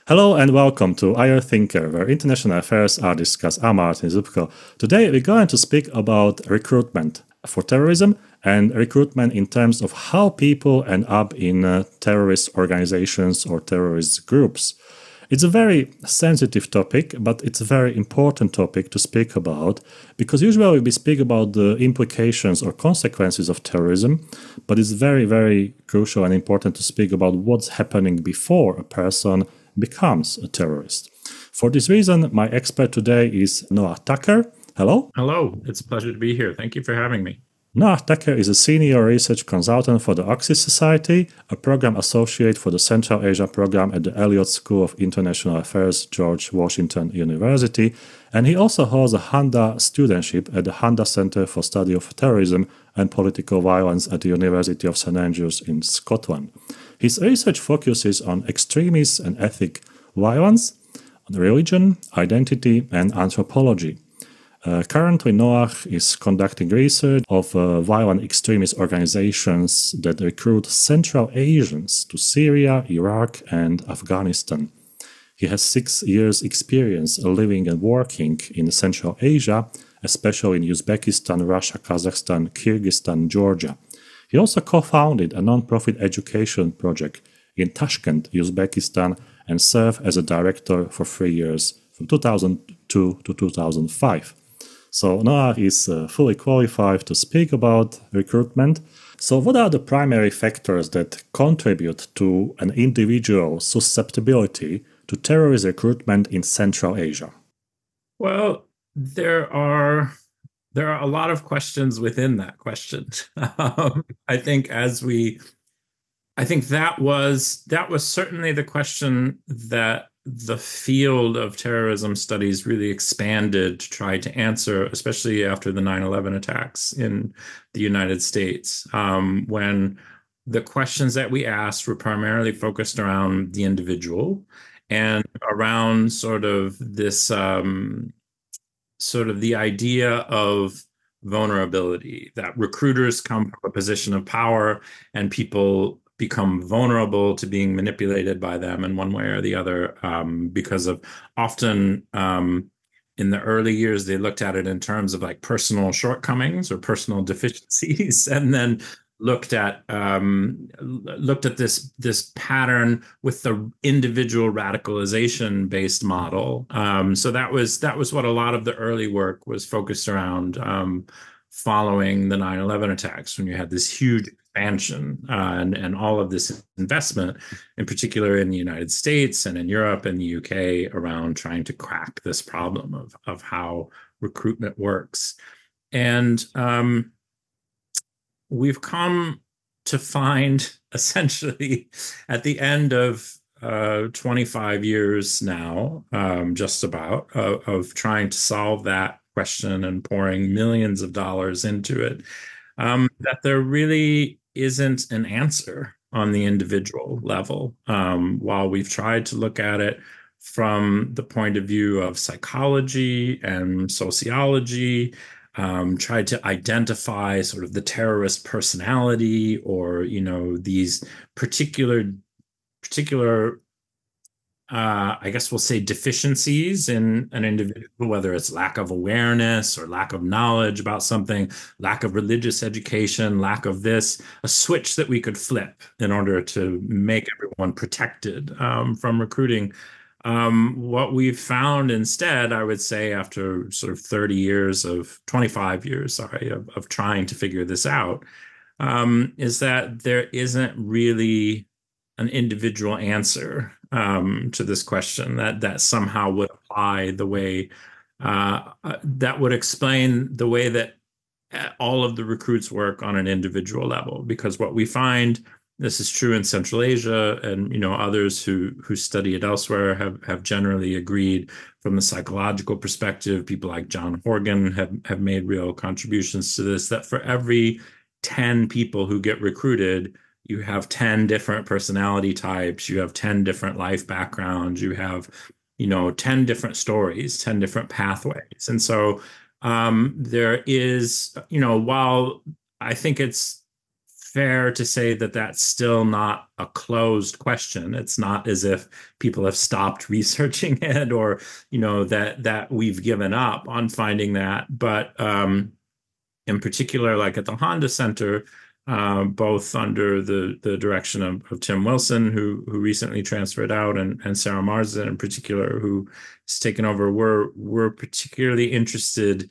Hello and welcome to IR Thinker, where international affairs are discussed. I'm Martin Zupko. Today we're going to speak about recruitment for terrorism and recruitment in terms of how people end up in terrorist organizations or terrorist groups. It's a very sensitive topic, but it's a very important topic to speak about because usually we speak about the implications or consequences of terrorism, but it's very, very crucial and important to speak about what's happening before a person becomes a terrorist. For this reason, my expert today is Noah Tucker. Hello. Hello, it's a pleasure to be here. Thank you for having me. Noah Tucker is a senior research consultant for the Axis Society, a program associate for the Central Asia program at the Elliott School of International Affairs, George Washington University, and he also holds a Handa studentship at the Handa Center for Study of Terrorism and Political Violence at the University of St Andrews in Scotland. His research focuses on extremist and ethnic violence, on religion, identity, and anthropology. Currently, Noah is conducting research of violent extremist organizations that recruit Central Asians to Syria, Iraq, and Afghanistan. He has 6 years' experience living and working in Central Asia, especially in Uzbekistan, Russia, Kazakhstan, Kyrgyzstan, Georgia. He also co-founded a non-profit education project in Tashkent, Uzbekistan, and served as a director for 3 years, from 2002 to 2005. So Noah is fully qualified to speak about recruitment. So what are the primary factors that contribute to an individual's susceptibility to terrorist recruitment in Central Asia? Well, there are a lot of questions within that question. I think that was certainly the question that the field of terrorism studies really expanded to try to answer, especially after the 9/11 attacks in the United States, when the questions that we asked were primarily focused around the individual and around sort of the idea of vulnerability, that recruiters come from a position of power and people become vulnerable to being manipulated by them in one way or the other, because of often in the early years they looked at it in terms of like personal shortcomings or personal deficiencies, and then looked at this pattern with the individual radicalization based model. So that was what a lot of the early work was focused around, following the 9/11 attacks, when you had this huge expansion, and all of this investment, in particular in the United States and in Europe and the UK, around trying to crack this problem of how recruitment works. And we've come to find, essentially, at the end of 25 years now, just about, of trying to solve that question and pouring millions of dollars into it, that there really isn't an answer on the individual level. While we've tried to look at it from the point of view of psychology and sociology, tried to identify sort of the terrorist personality, or these particular I guess we'll say deficiencies in an individual, whether it's lack of awareness or lack of knowledge about something, lack of religious education, lack of this, a switch that we could flip in order to make everyone protected, from recruiting. What we've found instead, I would say, after sort of 25 years, sorry, of trying to figure this out, is that there isn't really an individual answer, to this question that somehow would apply the way, that would explain the way that all of the recruits work on an individual level. Because what we find, this is true in Central Asia, and others who study it elsewhere have generally agreed, from the psychological perspective, people like John Horgan have made real contributions to this, that for every 10 people who get recruited, you have 10 different personality types, you have 10 different life backgrounds, you have 10 different stories, 10 different pathways. And so there is, while I think it's fair to say that that's still not a closed question. It's not as if people have stopped researching it, or that we've given up on finding that. But in particular, like at the Honda Center, both under the direction of Tim Wilson, who recently transferred out, and Sarah Marsden in particular, who has taken over, we're particularly interested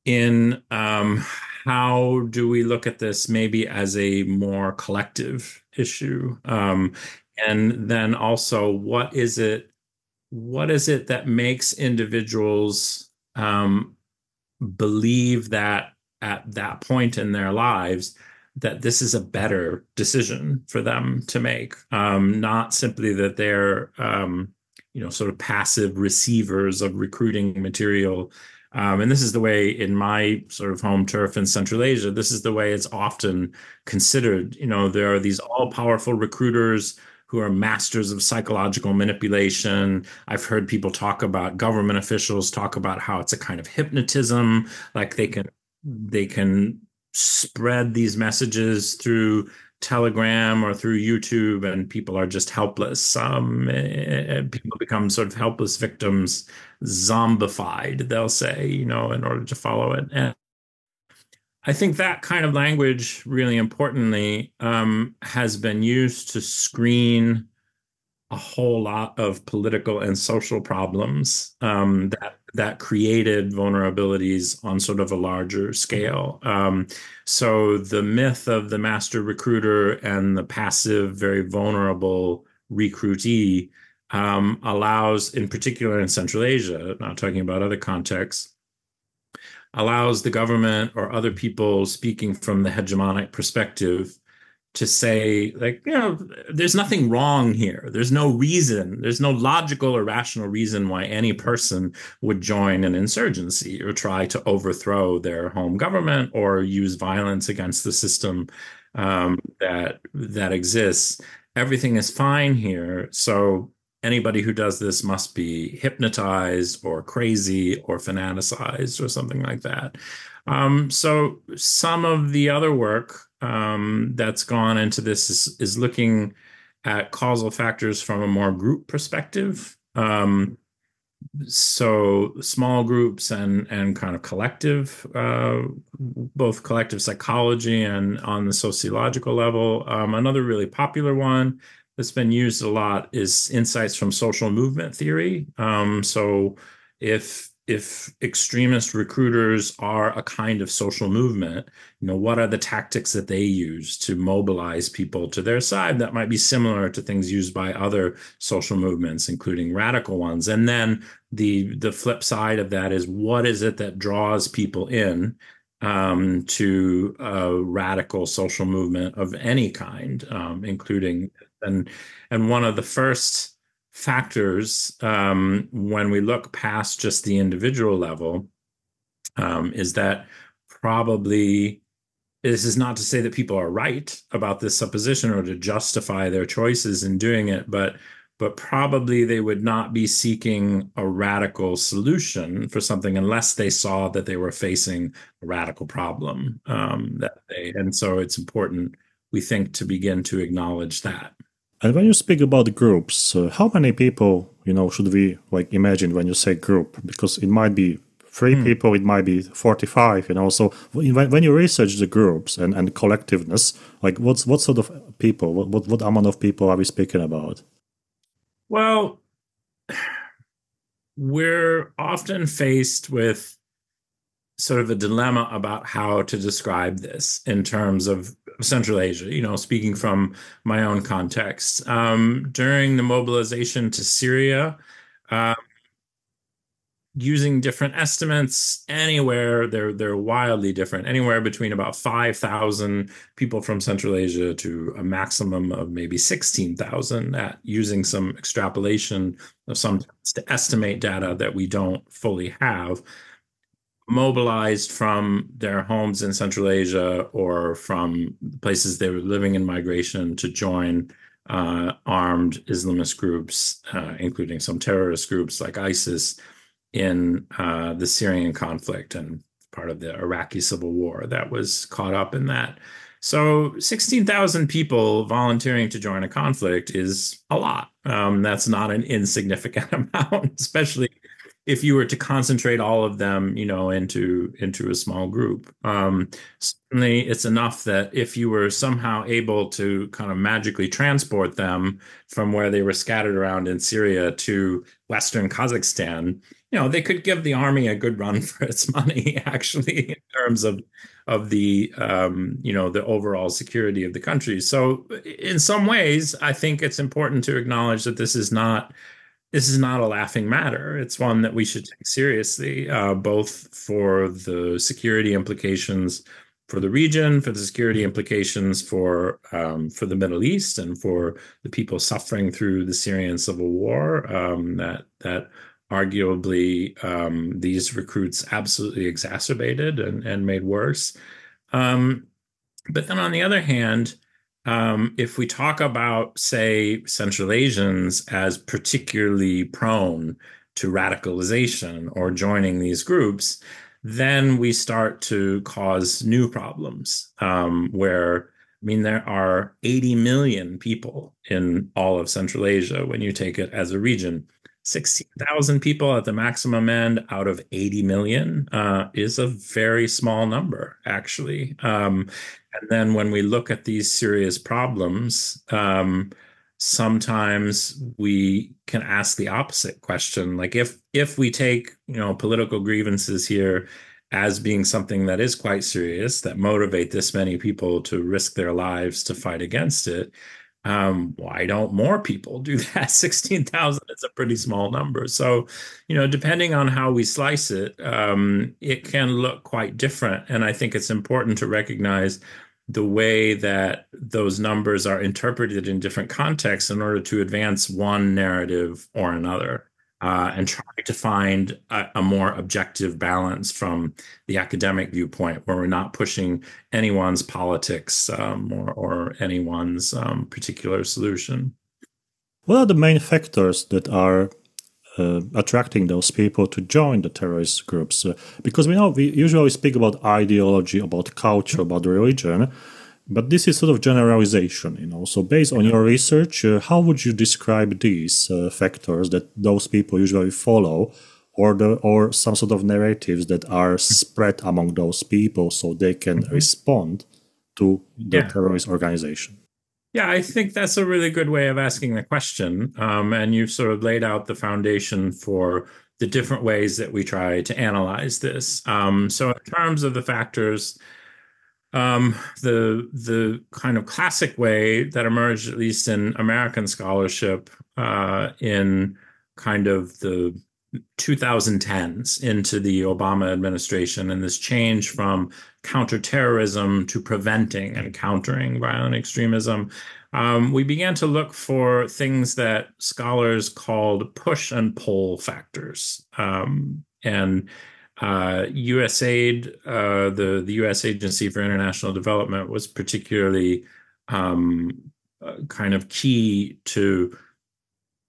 in how do we look at this maybe as a more collective issue, and then also what is it that makes individuals believe that at that point in their lives that this is a better decision for them to make, not simply that they're sort of passive receivers of recruiting material. And this is the way in my sort of home turf in Central Asia, this is the way it's often considered. There are these all-powerful recruiters who are masters of psychological manipulation. I've heard people talk about, government officials talk about how it's a kind of hypnotism, like they can spread these messages through Telegram or through YouTube, and people are just helpless. People become sort of helpless victims, zombified, they'll say, in order to follow it. And I think that kind of language, really importantly, has been used to screen a whole lot of political and social problems, that created vulnerabilities on sort of a larger scale. So the myth of the master recruiter and the passive, very vulnerable recruitee allows, in particular in Central Asia, not talking about other contexts, allows the government or other people speaking from the hegemonic perspective to say, like, there's nothing wrong here. There's no reason, there's no logical or rational reason why any person would join an insurgency or try to overthrow their home government or use violence against the system that exists. Everything is fine here. So anybody who does this must be hypnotized or crazy or fanaticized or something like that. So some of the other work that's gone into this is looking at causal factors from a more group perspective. So small groups and kind of collective, both collective psychology and on the sociological level. Another really popular one that's been used a lot is insights from social movement theory. So if extremist recruiters are a kind of social movement, what are the tactics that they use to mobilize people to their side that might be similar to things used by other social movements, including radical ones? And then the flip side of that is, what is it that draws people in to a radical social movement of any kind, including and one of the first factors, when we look past just the individual level, is that probably, this is not to say that people are right about this supposition or to justify their choices in doing it, but probably they would not be seeking a radical solution for something unless they saw that they were facing a radical problem. And so it's important, we think, to begin to acknowledge that. And when you speak about groups, how many people, should we imagine when you say group? Because it might be 3 people, it might be 45, So when you research the groups and collectiveness, what sort of people, what amount of people are we speaking about? Well, we're often faced with sort of a dilemma about how to describe this in terms of Central Asia, speaking from my own context. During the mobilization to Syria, using different estimates, anywhere, they're wildly different, anywhere between about 5,000 people from Central Asia to a maximum of maybe 16,000, using some extrapolation of some to estimate data that we don't fully have, mobilized from their homes in Central Asia or from places they were living in migration to join armed Islamist groups, including some terrorist groups like ISIS, in the Syrian conflict and part of the Iraqi civil war that was caught up in that. So 16,000 people volunteering to join a conflict is a lot. That's not an insignificant amount, especially if you were to concentrate all of them, into a small group. Certainly, it's enough that if you were somehow able to kind of magically transport them from where they were scattered around in Syria to Western Kazakhstan, they could give the army a good run for its money, actually, in terms of the overall security of the country. So in some ways, I think it's important to acknowledge that this is not a laughing matter. It's one that we should take seriously, both for the security implications for the region, for the security implications for the Middle East, and for the people suffering through the Syrian civil war. That arguably these recruits absolutely exacerbated and made worse. Um, but then on the other hand, if we talk about, say, Central Asians as particularly prone to radicalization or joining these groups, then we start to cause new problems, where, I mean, there are 80 million people in all of Central Asia when you take it as a region. 16,000 people at the maximum end out of 80 million is a very small number, actually. And then when we look at these serious problems, sometimes we can ask the opposite question. Like if we take, political grievances here as being something that is quite serious, that motivate this many people to risk their lives to fight against it, why don't more people do that? 16,000 is a pretty small number. So, depending on how we slice it, it can look quite different. And I think it's important to recognize the way that those numbers are interpreted in different contexts in order to advance one narrative or another, and try to find a more objective balance from the academic viewpoint, where we're not pushing anyone's politics, or anyone's particular solution. What are the main factors that are attracting those people to join the terrorist groups? Because we usually speak about ideology, about culture, about religion, but this is sort of generalization. So based on your research, how would you describe these factors that those people usually follow, or some sort of narratives that are spread among those people so they can respond to the Yeah. terrorist organization? Yeah, I think that's a really good way of asking the question. And you've sort of laid out the foundation for the different ways that we try to analyze this. So in terms of the factors, the kind of classic way that emerged, at least in American scholarship, in kind of the 2010s into the Obama administration, and this change from counterterrorism to preventing and countering violent extremism, we began to look for things that scholars called push and pull factors. And USAID, the U.S. Agency for International Development, was particularly kind of key to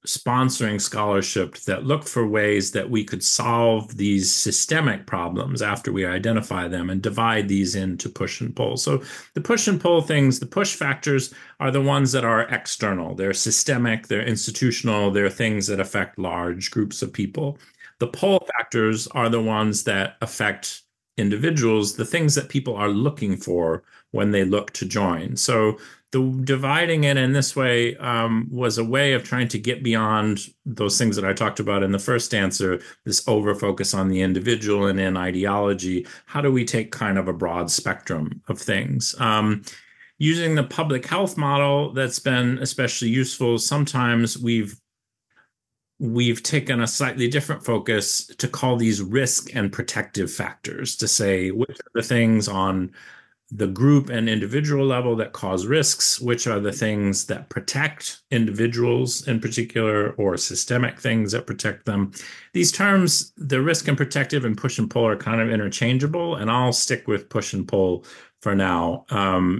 sponsoring scholarship that looked for ways that we could solve these systemic problems after we identify them and divide these into push and pull. So the push and pull things, the push factors are the ones that are external. They're systemic, they're institutional, they're things that affect large groups of people. The pull factors are the ones that affect individuals, the things that people are looking for when they look to join. So the dividing it in this way was a way of trying to get beyond those things that I talked about in the first answer, this over focus on the individual and in ideology. How do we take kind of a broad spectrum of things? Using the public health model, that's been especially useful. Sometimes we've taken a slightly different focus to call these risk and protective factors, to say which are the things on the group and individual level that cause risks, which are the things that protect individuals in particular, or systemic things that protect them. These terms, the risk and protective and push and pull, are kind of interchangeable, and I'll stick with push and pull for now,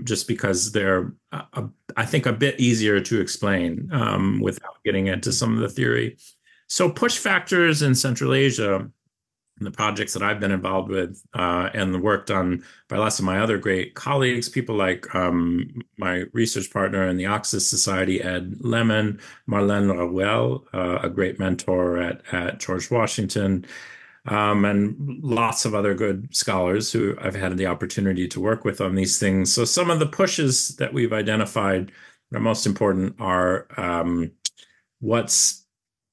just because they're, I think, a bit easier to explain without getting into some of the theory. So push factors in Central Asia the projects that I've been involved with, and the work done by lots of my other great colleagues, people like my research partner in the Oxus Society, Ed Lemon, Marlène Rouel, a great mentor at George Washington, and lots of other good scholars who I've had the opportunity to work with on these things. So some of the pushes that we've identified that are most important are what's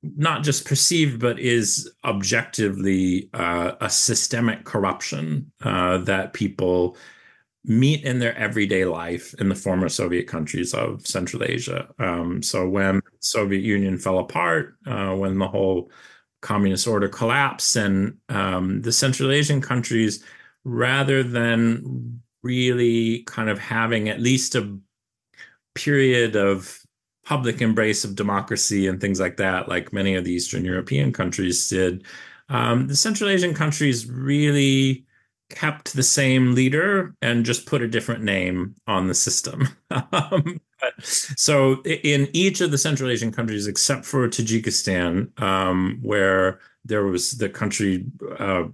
not just perceived, but is objectively a systemic corruption that people meet in their everyday life in the former Soviet countries of Central Asia. So when the Soviet Union fell apart, when the whole communist order collapsed, and the Central Asian countries, rather than really kind of having at least a period of public embrace of democracy and things like that, like many of the Eastern European countries did, the Central Asian countries really kept the same leader and just put a different name on the system. So in each of the Central Asian countries, except for Tajikistan, where there was the country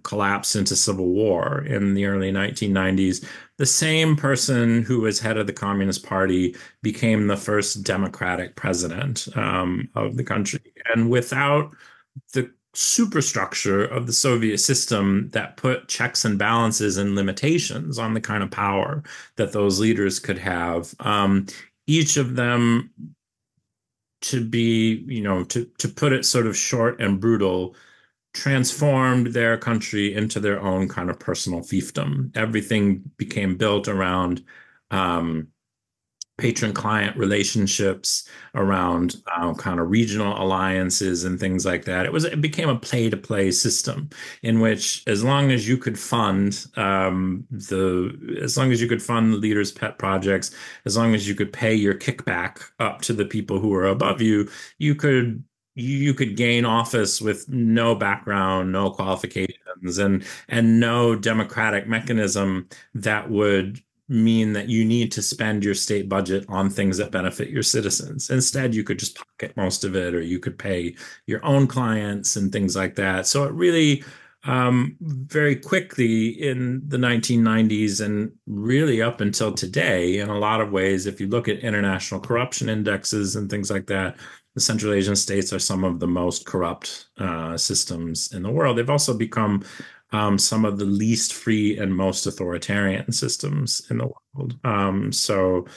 collapsed into civil war in the early 1990s, the same person who was head of the Communist Party became the first democratic president of the country. And without the superstructure of the Soviet system that put checks and balances and limitations on the kind of power that those leaders could have, each of them, to be, to put it sort of short and brutal, transformed their country into their own kind of personal fiefdom. Everything became built around patron-client relationships, around kind of regional alliances and things like that. It became a play-to-play system in which, as long as you could fund as long as you could fund the leaders' pet projects, as long as you could pay your kickback up to the people who were above you, you could gain office with no background, no qualifications, and no democratic mechanism that would mean that you need to spend your state budget on things that benefit your citizens. Instead, you could just pocket most of it, or you could pay your own clients and things like that. So it really, very quickly in the 1990s and really up until today, in a lot of ways, if you look at international corruption indexes and things like that, the Central Asian states are some of the most corrupt systems in the world. They've also become some of the least free and most authoritarian systems in the world. So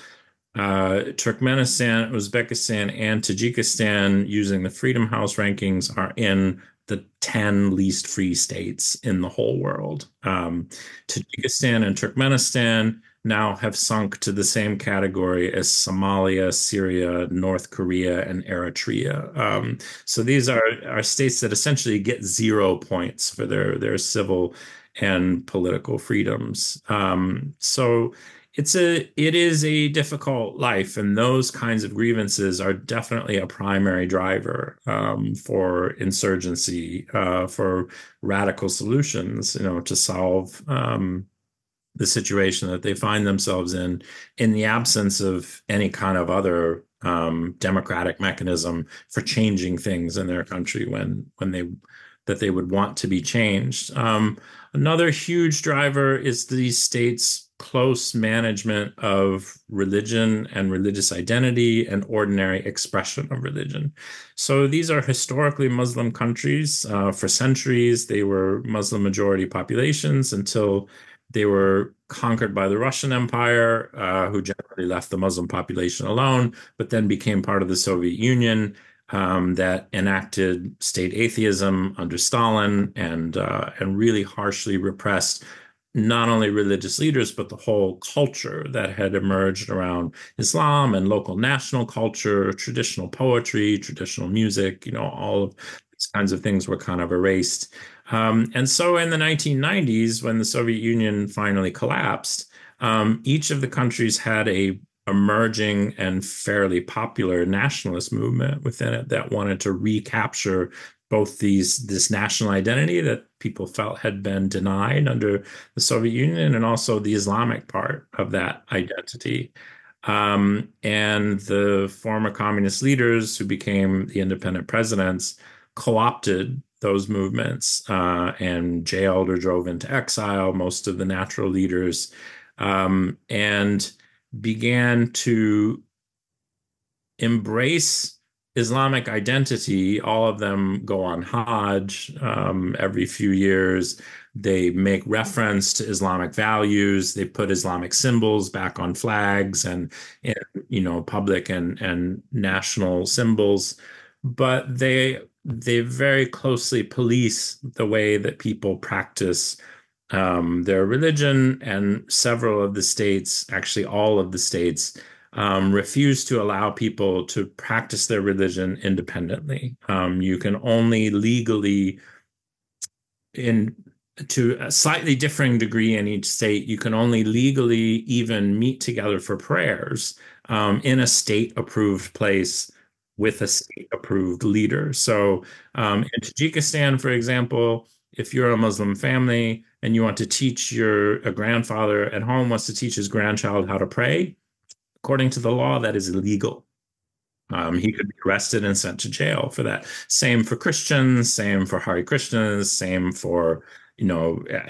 Turkmenistan, Uzbekistan, and Tajikistan, using the Freedom House rankings, are in the 10 least free states in the whole world. Tajikistan and Turkmenistan now have sunk to the same category as Somalia, Syria, North Korea, and Eritrea. So these are states that essentially get 0 points for their civil and political freedoms. So it is a difficult life, and those kinds of grievances are definitely a primary driver for insurgency, for radical solutions, to solve the situation that they find themselves in the absence of any kind of other democratic mechanism for changing things in their country that they would want to be changed. Another huge driver is these states' close management of religion and religious identity and ordinary expression of religion. So these are historically Muslim countries. For centuries, they were Muslim majority populations until they were conquered by the Russian Empire, who generally left the Muslim population alone, but then became part of the Soviet Union, that enacted state atheism under Stalin, and really harshly repressed not only religious leaders, but the whole culture that had emerged around Islam and local national culture, traditional poetry, traditional music, all of these kinds of things were kind of erased. And so in the 1990s, when the Soviet Union finally collapsed, each of the countries had a emerging and fairly popular nationalist movement within it that wanted to recapture both this national identity that people felt had been denied under the Soviet Union, and also the Islamic part of that identity. And the former communist leaders who became the independent presidents co-opted those movements and jailed or drove into exile most of the natural leaders, and began to embrace Islamic identity. All of them go on Hajj every few years. They make reference to Islamic values. They put Islamic symbols back on flags and public and national symbols. But they very closely police the way that people practice their religion, and several of the states, actually all of the states, refuse to allow people to practice their religion independently. You can only legally, in to a slightly differing degree in each state, you can only legally even meet together for prayers in a state-approved place with a state-approved leader. So in Tajikistan, for example, if you're a Muslim family and you want to teach a grandfather at home wants to teach his grandchild how to pray, according to the law, that is illegal. He could be arrested and sent to jail for that. Same for Christians, same for Hare Krishnas, same for,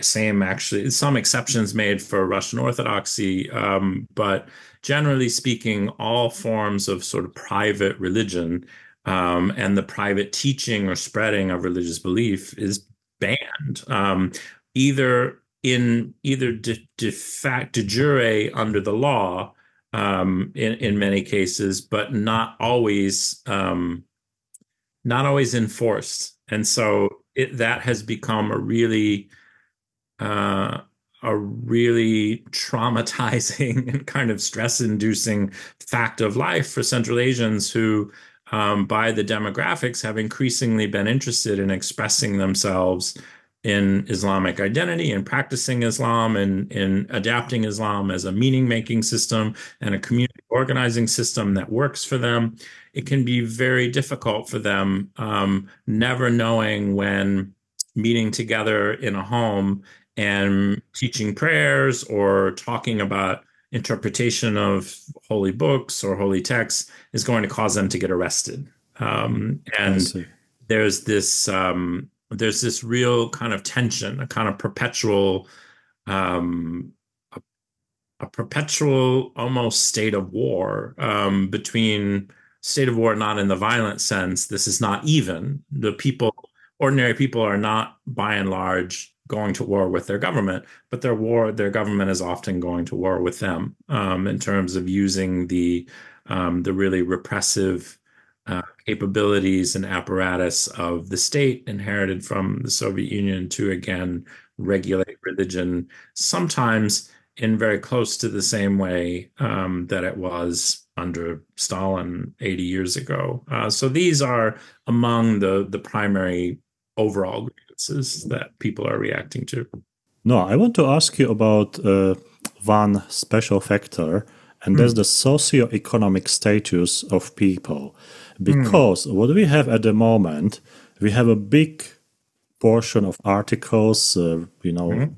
same actually, some exceptions made for Russian Orthodoxy. But generally speaking, all forms of sort of private religion and the private teaching or spreading of religious belief is banned, either de facto de jure under the law, in many cases, but not always enforced. And so that has become a really traumatizing and kind of stress-inducing fact of life for Central Asians who, by the demographics, have increasingly been interested in expressing themselves in Islamic identity and practicing Islam and in adapting Islam as a meaning-making system and a community organizing system that works for them. It can be very difficult for them, never knowing when meeting together in a home and teaching prayers or talking about interpretation of holy books or holy texts is going to cause them to get arrested. And there's this there's this real kind of tension, a kind of perpetual, a perpetual almost state of war, between state of war, not in the violent sense. This is not even. Ordinary people are not by and large going to war with their government, but their government is often going to war with them, in terms of using the really repressive capabilities and apparatus of the state inherited from the Soviet Union to again regulate religion, sometimes in very close to the same way that it was under Stalin 80 years ago. So these are among the primary overall grievances that people are reacting to. No, I want to ask you about one special factor, and that's the socioeconomic status of people. Because what we have at the moment, we have a big portion of articles,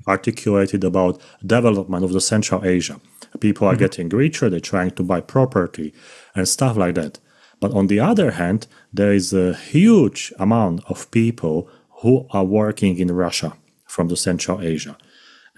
articulated about development of the Central Asia. People are getting richer, they're trying to buy property and stuff like that. But on the other hand, there is a huge amount of people who are working in Russia from the Central Asia.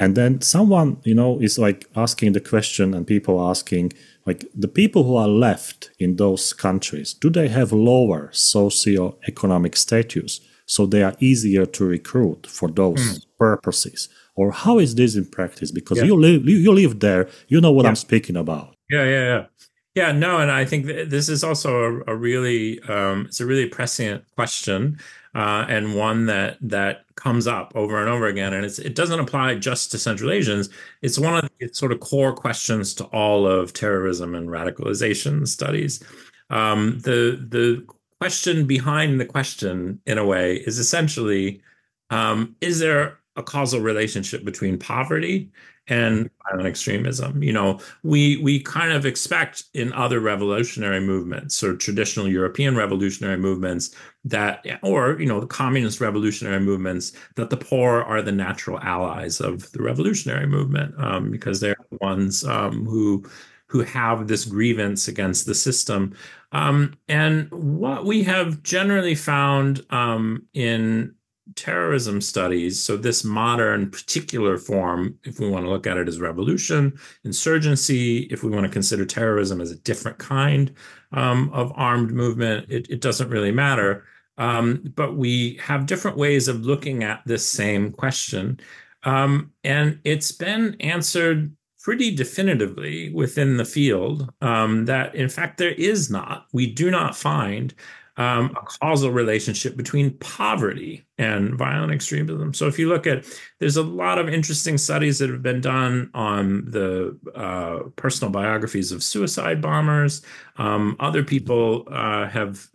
And then someone, is like asking the question, and people asking, like, the people who are left in those countries, do they have lower socioeconomic status? So they are easier to recruit for those purposes? Or how is this in practice? Because you live there, you know what I'm speaking about. Yeah, no, and I think this is also a really it's a really prescient question, and one that comes up over and over again, and it doesn't apply just to Central Asians. It's one of the sort of core questions to all of terrorism and radicalization studies. The question behind the question, in a way, is essentially, is there a causal relationship between poverty and violent extremism? We kind of expect in other revolutionary movements or traditional European revolutionary movements or the communist revolutionary movements, that the poor are the natural allies of the revolutionary movement, because they're the ones who have this grievance against the system. And what we have generally found in terrorism studies, so this modern particular form, if we want to look at it as revolution, insurgency, if we want to consider terrorism as a different kind of armed movement, it doesn't really matter. But we have different ways of looking at this same question. And it's been answered pretty definitively within the field that, in fact, there is not. We do not find a causal relationship between poverty and violent extremism. So if you look at, there's a lot of interesting studies that have been done on the personal biographies of suicide bombers. Other people have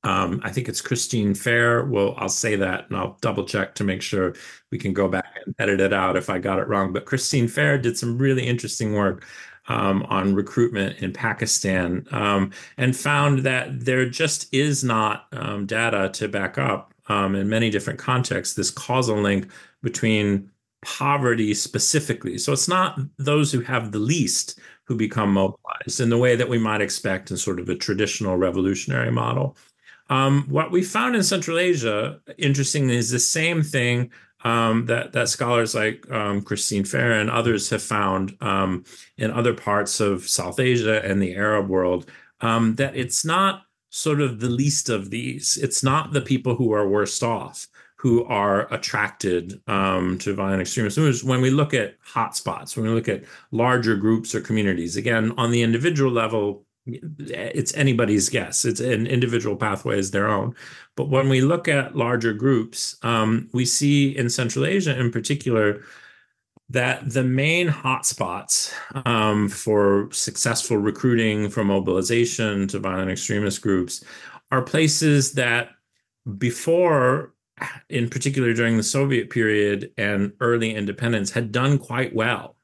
I think it's Christine Fair. Well, I'll say that and I'll double check to make sure we can go back and edit it out if I got it wrong. But Christine Fair did some really interesting work on recruitment in Pakistan and found that there just is not data to back up in many different contexts this causal link between poverty specifically. So it's not those who have the least who become mobilized in the way that we might expect in sort of a traditional revolutionary model. What we found in Central Asia, interestingly, is the same thing that scholars like Christine Fair and others have found in other parts of South Asia and the Arab world, that it's not sort of the least of these. It's not the people who are worst off who are attracted to violent extremism. When we look at hotspots, when we look at larger groups or communities, again, on the individual level, it's anybody's guess. It's an individual pathway is their own. But when we look at larger groups, we see in Central Asia in particular that the main hotspots for successful recruiting, from mobilization to violent extremist groups, are places that before, in particular during the Soviet period and early independence, had done quite well,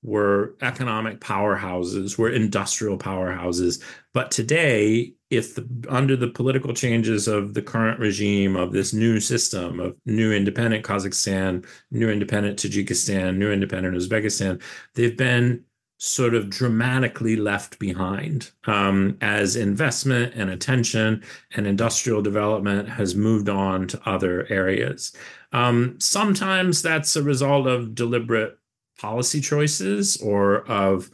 were economic powerhouses, were industrial powerhouses. But today, under the political changes of the current regime, of this new system of new independent Kazakhstan, new independent Tajikistan, new independent Uzbekistan, they've been sort of dramatically left behind as investment and attention and industrial development has moved on to other areas. Sometimes that's a result of deliberate policy choices or of,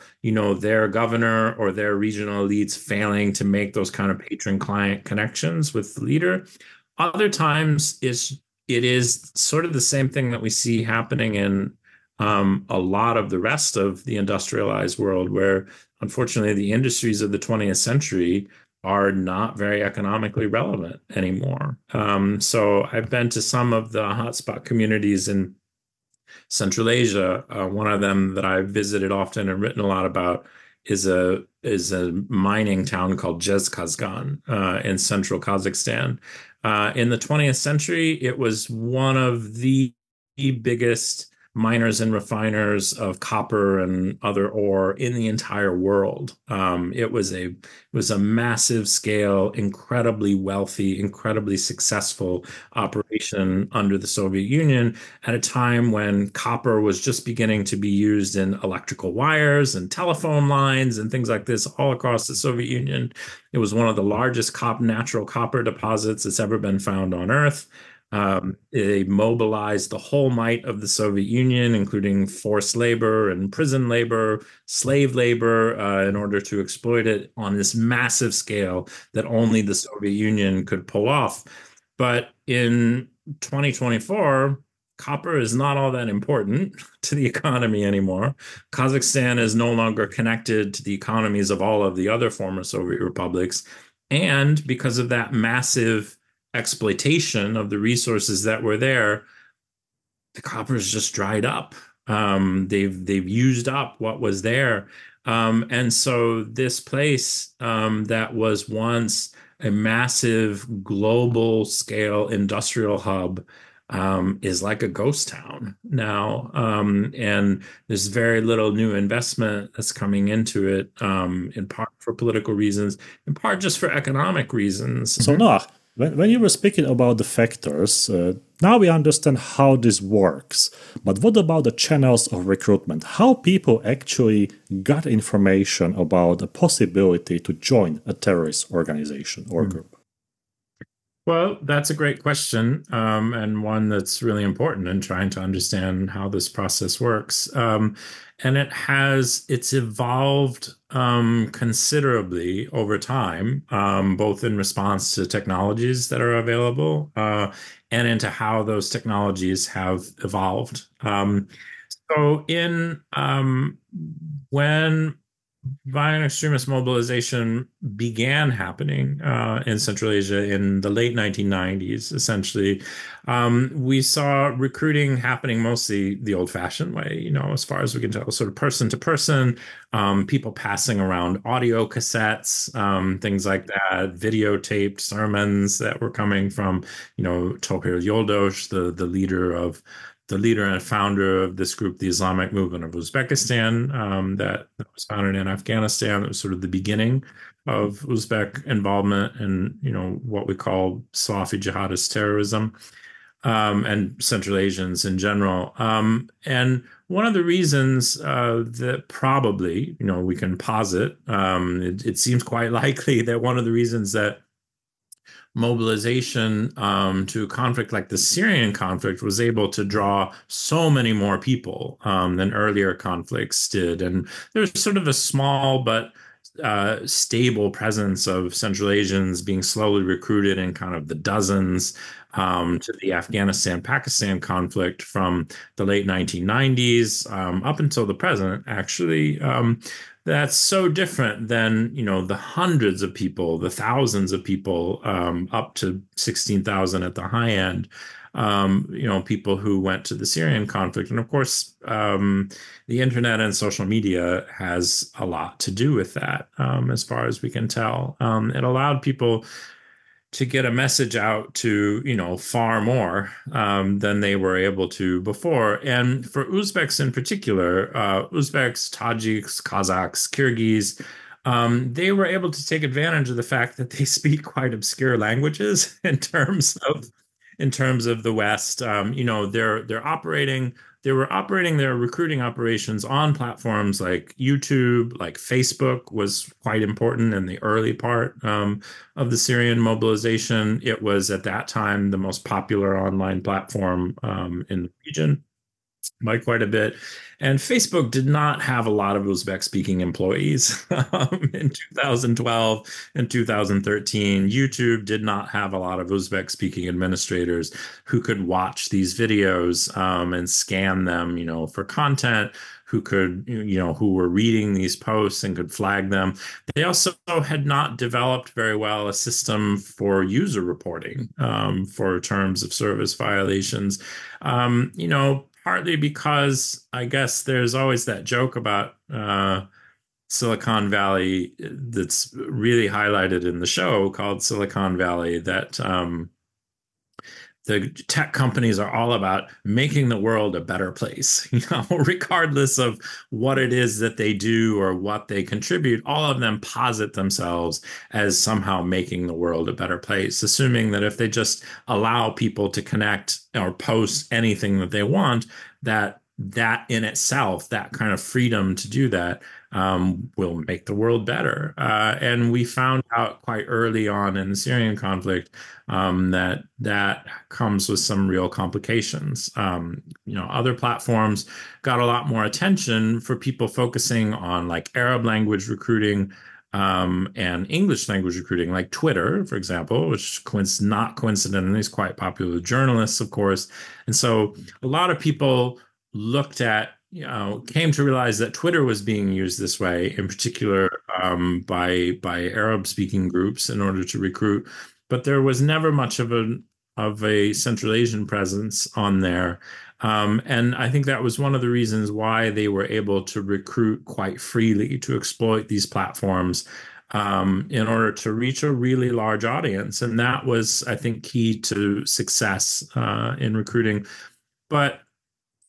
their governor or their regional elites failing to make those kind of patron-client connections with the leader. Other times it is sort of the same thing that we see happening in a lot of the rest of the industrialized world, where unfortunately the industries of the 20th century are not very economically relevant anymore. So I've been to some of the hotspot communities in Central Asia. One of them that I've visited often and written a lot about is a mining town called Zhezkazgan in central Kazakhstan. In the 20th century, it was one of the biggest miners and refiners of copper and other ore in the entire world. It was a massive scale, incredibly wealthy, incredibly successful operation under the Soviet Union at a time when copper was just beginning to be used in electrical wires and telephone lines and things like this all across the Soviet Union. It was one of the largest natural copper deposits that's ever been found on Earth. They mobilized the whole might of the Soviet Union, including forced labor and prison labor, slave labor, in order to exploit it on this massive scale that only the Soviet Union could pull off. But in 2024, copper is not all that important to the economy anymore. Kazakhstan is no longer connected to the economies of all of the other former Soviet republics. And because of that massive exploitation of the resources that were there, the copper is just dried up. They've used up what was there. And so this place that was once a massive global scale industrial hub is like a ghost town now. And there's very little new investment that's coming into it, in part for political reasons, in part just for economic reasons. So Noah, when you were speaking about the factors, now we understand how this works. But what about the channels of recruitment? How people actually got information about the possibility to join a terrorist organization or group? Well, that's a great question, and one that's really important in trying to understand how this process works. And it's evolved considerably over time, both in response to technologies that are available, and into how those technologies have evolved. So in when violent extremist mobilization began happening in Central Asia in the late 1990s, essentially, we saw recruiting happening mostly the old-fashioned way, as far as we can tell, sort of person to person, people passing around audio cassettes, things like that, videotaped sermons that were coming from, Tohir Yoldos, the leader and founder of this group, the Islamic Movement of Uzbekistan, that was founded in Afghanistan. It was sort of the beginning of Uzbek involvement in, what we call Salafi jihadist terrorism, and Central Asians in general. And one of the reasons that probably, we can posit, it seems quite likely that one of the reasons that mobilization to a conflict like the Syrian conflict was able to draw so many more people than earlier conflicts did. And there's sort of a small but stable presence of Central Asians being slowly recruited in kind of the dozens to the Afghanistan-Pakistan conflict from the late 1990s up until the present, actually. That's so different than, the hundreds of people, the thousands of people, up to 16,000 at the high end, people who went to the Syrian conflict. And of course, the internet and social media has a lot to do with that, as far as we can tell. It allowed people to get a message out to, far more than they were able to before. And for Uzbeks in particular, Uzbeks, Tajiks, Kazakhs, Kyrgyz, they were able to take advantage of the fact that they speak quite obscure languages in terms of the West. They were operating their recruiting operations on platforms like YouTube, like Facebook was quite important in the early part of the Syrian mobilization. It was at that time the most popular online platform in the region by quite a bit. And Facebook did not have a lot of Uzbek speaking employees in 2012 and 2013. YouTube did not have a lot of Uzbek speaking administrators who could watch these videos and scan them, for content, who were reading these posts and could flag them. They also had not developed very well a system for user reporting for terms of service violations. Partly because I guess there's always that joke about Silicon Valley that's really highlighted in the show called Silicon Valley, that the tech companies are all about making the world a better place, regardless of what it is that they do or what they contribute. All of them posit themselves as somehow making the world a better place, assuming that if they just allow people to connect or post anything that they want, that in itself, that kind of freedom to do that, will make the world better. And we found out quite early on in the Syrian conflict that comes with some real complications. Other platforms got a lot more attention for people focusing on like Arab language recruiting and English language recruiting, like Twitter, for example, which not coincidentally is quite popular with journalists, of course. And so a lot of people came to realize that Twitter was being used this way, in particular by Arab-speaking groups in order to recruit. But there was never much of a Central Asian presence on there. And I think that was one of the reasons why they were able to recruit quite freely, to exploit these platforms in order to reach a really large audience. And that was, I think, key to success in recruiting. But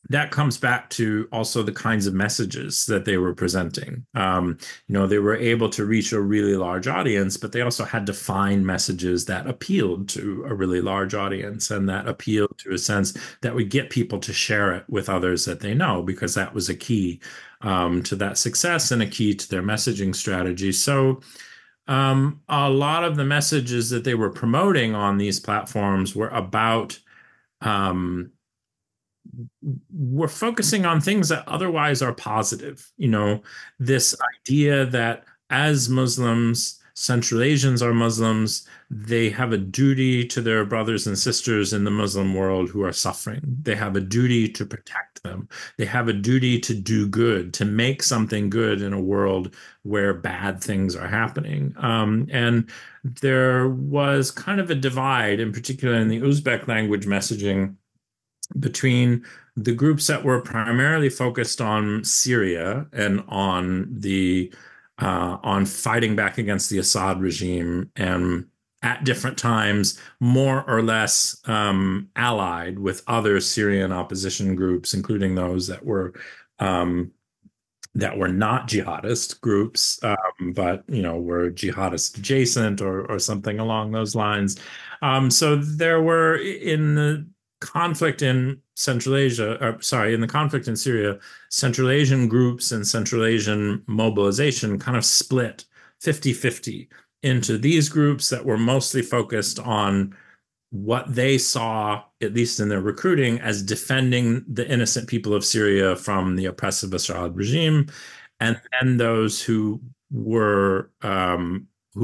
that comes back to also the kinds of messages that they were presenting. They were able to reach a really large audience, but they also had to find messages that appealed to a really large audience and that appealed to a sense that would get people to share it with others that they know, because that was a key to that success and a key to their messaging strategy. So A lot of the messages that they were promoting on these platforms were about um, we're focusing on things that otherwise are positive. This idea that as Muslims, Central Asians are Muslims, they have a duty to their brothers and sisters in the Muslim world who are suffering. They have a duty to protect them. They have a duty to do good, to make something good in a world where bad things are happening. And there was kind of a divide, in particular in the Uzbek language messaging, between the groups that were primarily focused on Syria and on fighting back against the Assad regime, and at different times more or less allied with other Syrian opposition groups, including those um, that were not jihadist groups, but were jihadist adjacent or something along those lines. So there were in the conflict in Central Asia, or sorry, in the conflict in Syria, Central Asian groups and Central Asian mobilization kind of split 50-50 into these groups that were mostly focused on what they saw, at least in their recruiting, as defending the innocent people of Syria from the oppressive Assad regime, and then those who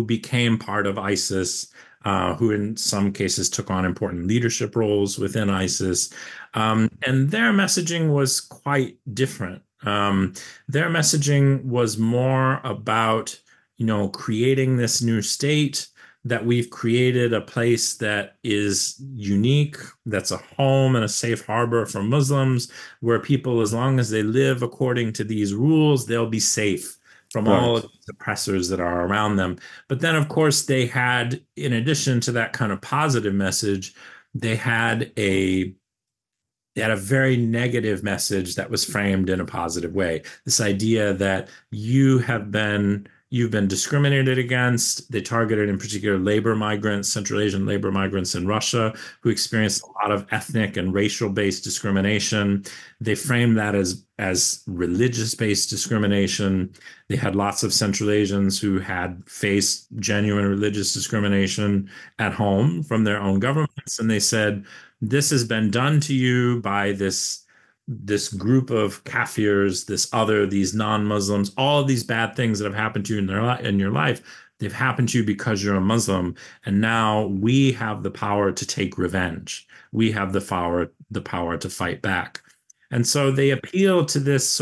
became part of ISIS, who in some cases took on important leadership roles within ISIS, and their messaging was quite different. Their messaging was more about, creating this new state, that we've created a place that is unique, that's a home and a safe harbor for Muslims, where people, as long as they live according to these rules, they'll be safe from all of Right. the oppressors that are around them. But then, of course, they had, in addition to that kind of positive message, they had a they had a very negative message that was framed in a positive way. This idea that you've been discriminated against. They targeted in particular labor migrants, Central Asian labor migrants in Russia, who experienced a lot of ethnic and racial based discrimination. They framed that as religious based discrimination. They had lots of Central Asians who had faced genuine religious discrimination at home from their own governments, and they said, this has been done to you by this group of kafirs, these non-Muslims, all of these bad things that have happened to you in your life, they've happened to you because you're a Muslim, and now we have the power to take revenge. We have the power to fight back. And so they appeal to this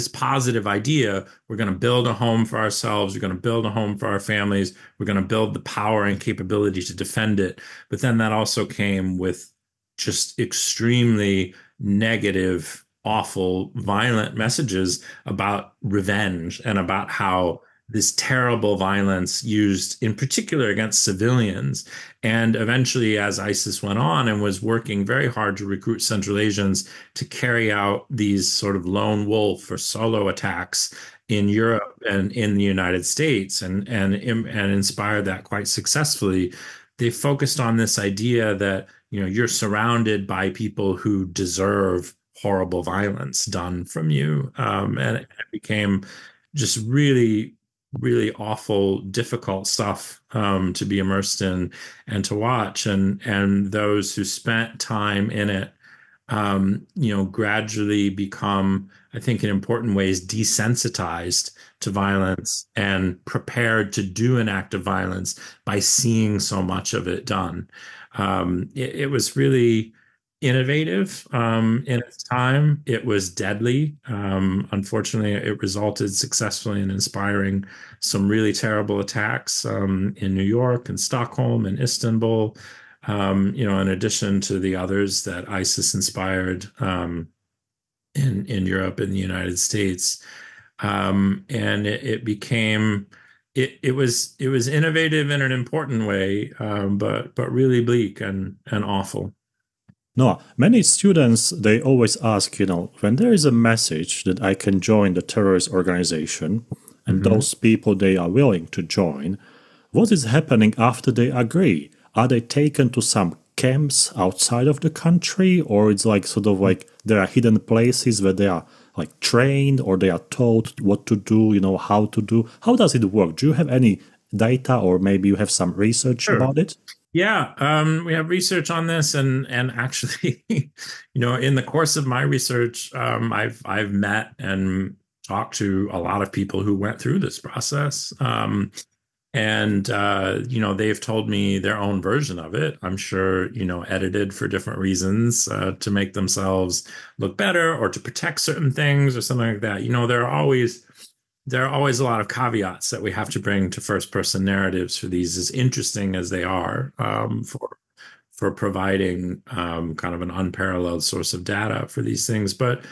positive idea. We're going to build a home for ourselves. We're going to build a home for our families. We're going to build the power and capability to defend it. But then that also came with just extremely negative, awful, violent messages about revenge and about how this terrible violence used in particular against civilians. And eventually, as ISIS went on and was working very hard to recruit Central Asians to carry out these sort of lone wolf or solo attacks in Europe and in the United States, and inspired that quite successfully, they focused on this idea that you're surrounded by people who deserve horrible violence done from you, and it became just really, really awful, difficult stuff to be immersed in and to watch. And those who spent time in it, gradually become, I think, in important ways, desensitized to violence and prepared to do an act of violence by seeing so much of it done. It was really innovative in its time. It was deadly. Unfortunately, it resulted successfully in inspiring some really terrible attacks in New York and Stockholm and Istanbul. In addition to the others that ISIS inspired in Europe and the United States. And it became it was innovative in an important way, but really bleak and awful. No, many students, they always ask, when there is a message that I can join the terrorist organization, and Mhm. those people, they are willing to join, what is happening after they agree? Are they taken to some camps outside of the country, or it's like sort of like there are hidden places where they are like trained or they are told what to do, how to do? How does it work? Do you have any data or maybe you have some research Sure. about it? Yeah, we have research on this, and actually, in the course of my research, I've met and talked to a lot of people who went through this process, and they've told me their own version of it. I'm sure, edited for different reasons, to make themselves look better or to protect certain things or something like that. There are always a lot of caveats that we have to bring to first person narratives for these, as interesting as they are, for providing kind of an unparalleled source of data for these things. But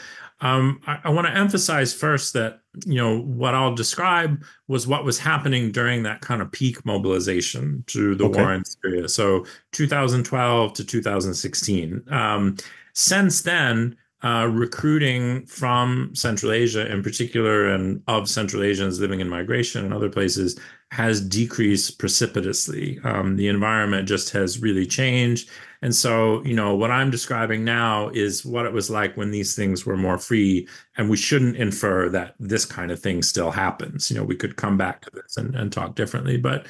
I want to emphasize first that what I'll describe was what was happening during that kind of peak mobilization to the war Okay. in Syria. So 2012 to 2016. Since then, recruiting from Central Asia in particular, and of Central Asians living in migration and other places, has decreased precipitously. The environment just has really changed. And so, what I'm describing now is what it was like when these things were more free. And we shouldn't infer that this kind of thing still happens. We could come back to this and talk differently. But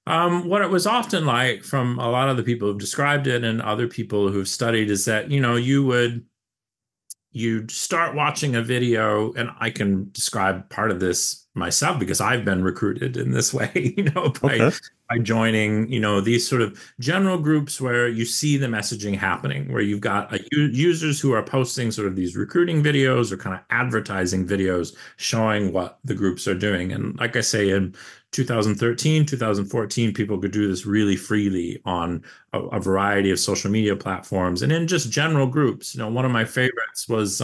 what it was often like from a lot of the people who've described it and other people who've studied is that, you'd start watching a video, and I can describe part of this myself because I've been recruited in this way, by Okay. by joining, these sort of general groups where you see the messaging happening, where you've got users who are posting sort of these recruiting videos or kind of advertising videos showing what the groups are doing. And like I say, in 2013, 2014, people could do this really freely on a variety of social media platforms and in just general groups. One of my favorites was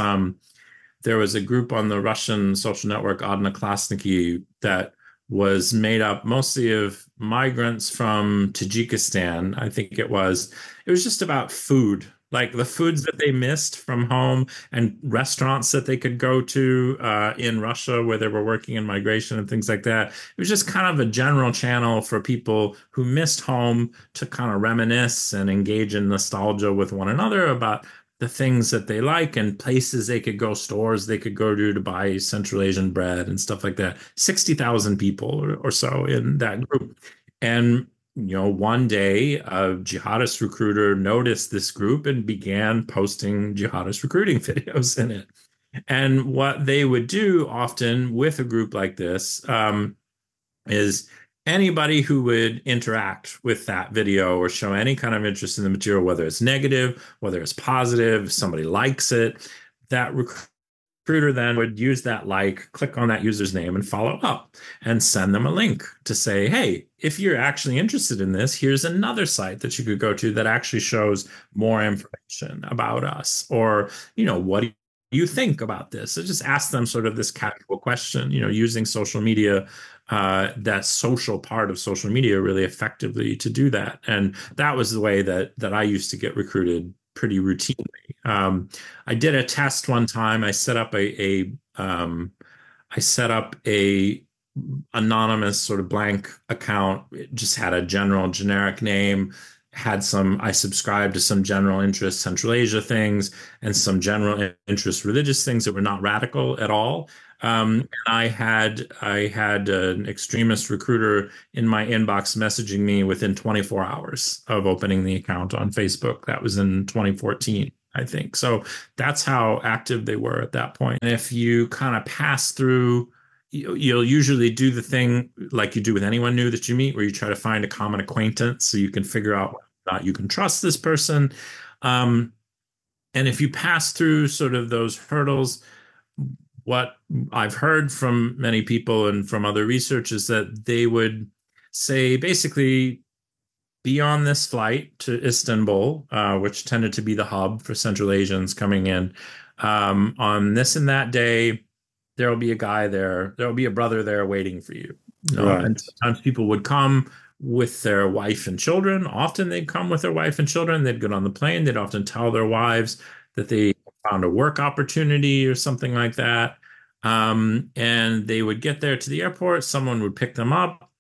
there was a group on the Russian social network Odnoklassniki that was made up mostly of migrants from Tajikistan. I think it was. It was just about food, like the foods that they missed from home and restaurants that they could go to in Russia where they were working in migration and things like that. It was just kind of a general channel for people who missed home to kind of reminisce and engage in nostalgia with one another about the things that they like and places they could go, stores they could go to buy Central Asian bread and stuff like that. 60,000 people or so in that group. And one day a jihadist recruiter noticed this group and began posting jihadist recruiting videos in it. And what they would do often with a group like this is anybody who would interact with that video or show any kind of interest in the material, whether it's negative, whether it's positive, somebody likes it, that recruiter then would use that click on that user's name and follow up and send them a link to say, hey, if you're actually interested in this, here's another site that you could go to that actually shows more information about us. Or, what do you think about this? So just ask them sort of this casual question, using social media, that social part of social media really effectively to do that. And that was the way that I used to get recruited pretty routinely. I did a test one time. I set up a anonymous sort of blank account. It just had a generic name. I subscribed to some general interest Central Asia things and some general interest religious things that were not radical at all. And I had an extremist recruiter in my inbox messaging me within 24 hours of opening the account on Facebook. That was in 2014, I think. So that's how active they were at that point. And if you kind of pass through, you'll usually do the thing like you do with anyone new that you meet, where you try to find a common acquaintance so you can figure out whether or not you can trust this person. And if you pass through sort of those hurdles, what I've heard from many people and from other research is that they would say basically, be on this flight to Istanbul, which tended to be the hub for Central Asians coming in. On this and that day, there will be a guy there. There will be a brother there waiting for you. Right. And sometimes people would come with their wife and children. Often they'd come with their wife and children. They'd get on the plane. They'd often tell their wives that they found a work opportunity or something like that. And they would get there to the airport. Someone would pick them up.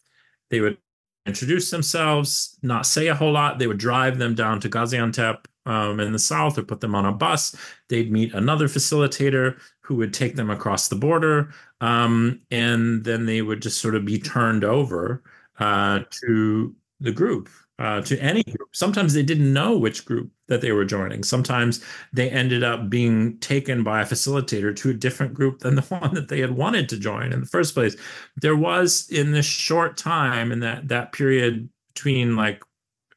They would introduce themselves, not say a whole lot. They would drive them down to Gaziantep, in the south or put them on a bus. They'd meet another facilitator who would take them across the border, and then they would just sort of be turned over to the group, to any group. Sometimes they didn't know which group that they were joining. Sometimes they ended up being taken by a facilitator to a different group than the one that they had wanted to join in the first place. There was, in this short time, in that period between like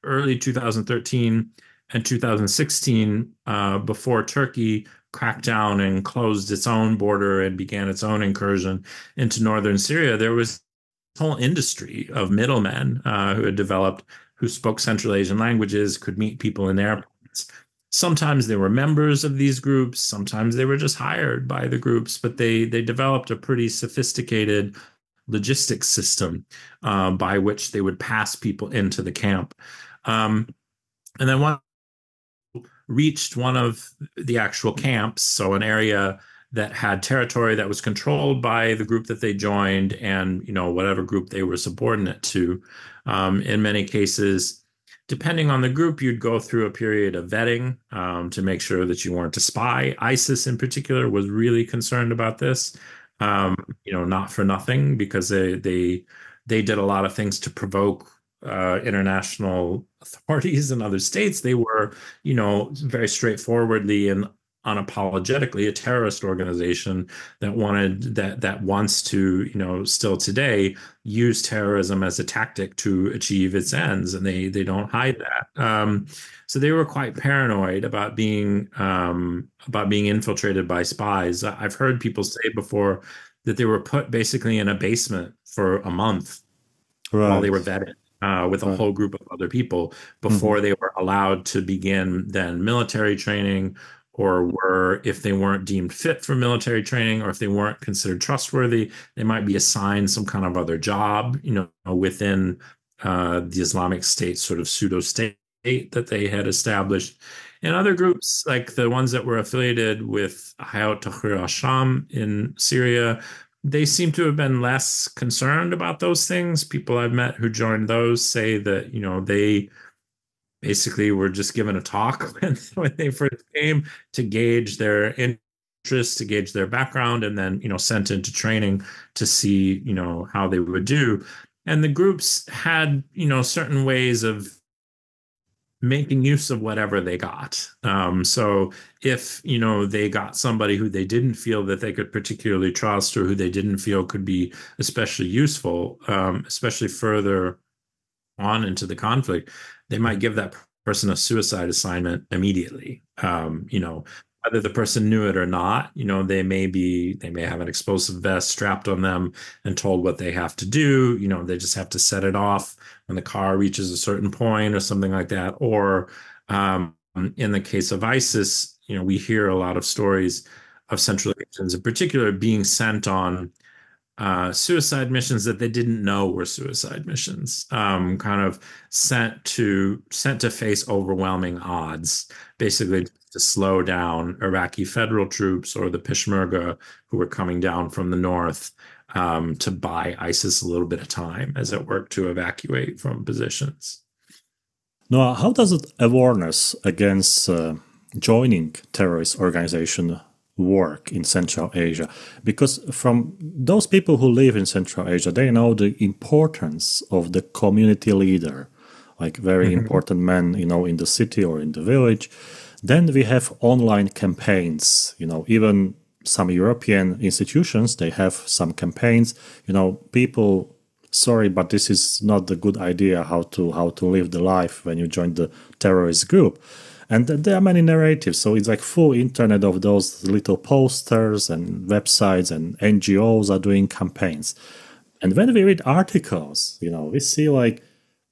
early 2013 and 2016, before Turkey cracked down and closed its own border and began its own incursion into northern Syria, there was a whole industry of middlemen who had developed, who spoke Central Asian languages, could meet people in airports. Sometimes they were members of these groups, sometimes they were just hired by the groups, but they developed a pretty sophisticated logistics system by which they would pass people into the camp. And then one reached one of the actual camps, so an area that had territory that was controlled by the group that they joined and, whatever group they were subordinate to. In many cases, depending on the group, you'd go through a period of vetting to make sure that you weren't a spy. ISIS in particular was really concerned about this, not for nothing, because they did a lot of things to provoke international authorities in other states. They were, very straightforwardly and unapologetically a terrorist organization that wants to, still today use terrorism as a tactic to achieve its ends, and they don't hide that. So they were quite paranoid about being infiltrated by spies. I've heard people say before that they were put basically in a basement for a month while they were vetted with a whole group of other people before they were allowed to begin then military training, or if they weren't deemed fit for military training, or if they weren't considered trustworthy, they might be assigned some kind of other job, within the Islamic State sort of pseudo state that they had established. And other groups, like the ones that were affiliated with Hayat Tahrir al-Sham in Syria, they seem to have been less concerned about those things. People I've met who joined those say that, they basically were just given a talk when they first came to gauge their interest, to gauge their background, and then, sent into training to see, how they would do. And the groups had, certain ways of making use of whatever they got. So if, they got somebody who they didn't feel that they could particularly trust, or who they didn't feel could be especially useful, especially further on into the conflict, they might give that person a suicide assignment immediately. Whether the person knew it or not, they may have an explosive vest strapped on them and told what they have to do. They just have to set it off when the car reaches a certain point or something like that. Or in the case of ISIS, we hear a lot of stories of Central Asians in particular being sent on suicide missions that they didn't know were suicide missions, kind of sent to face overwhelming odds, basically to slow down Iraqi federal troops or the Peshmerga who were coming down from the north, to buy ISIS a little bit of time as it worked to evacuate from positions. Now, how does awareness against joining terrorist organization work in Central Asia? Because from those people who live in Central Asia, they know the importance of the community leader, like very important men, in the city or in the village. Then we have online campaigns, even some European institutions, they have some campaigns, people, sorry, but this is not the good idea how to live the life when you join the terrorist group. And there are many narratives, so it's like full internet of those little posters and websites, and NGOs are doing campaigns. And when we read articles, we see like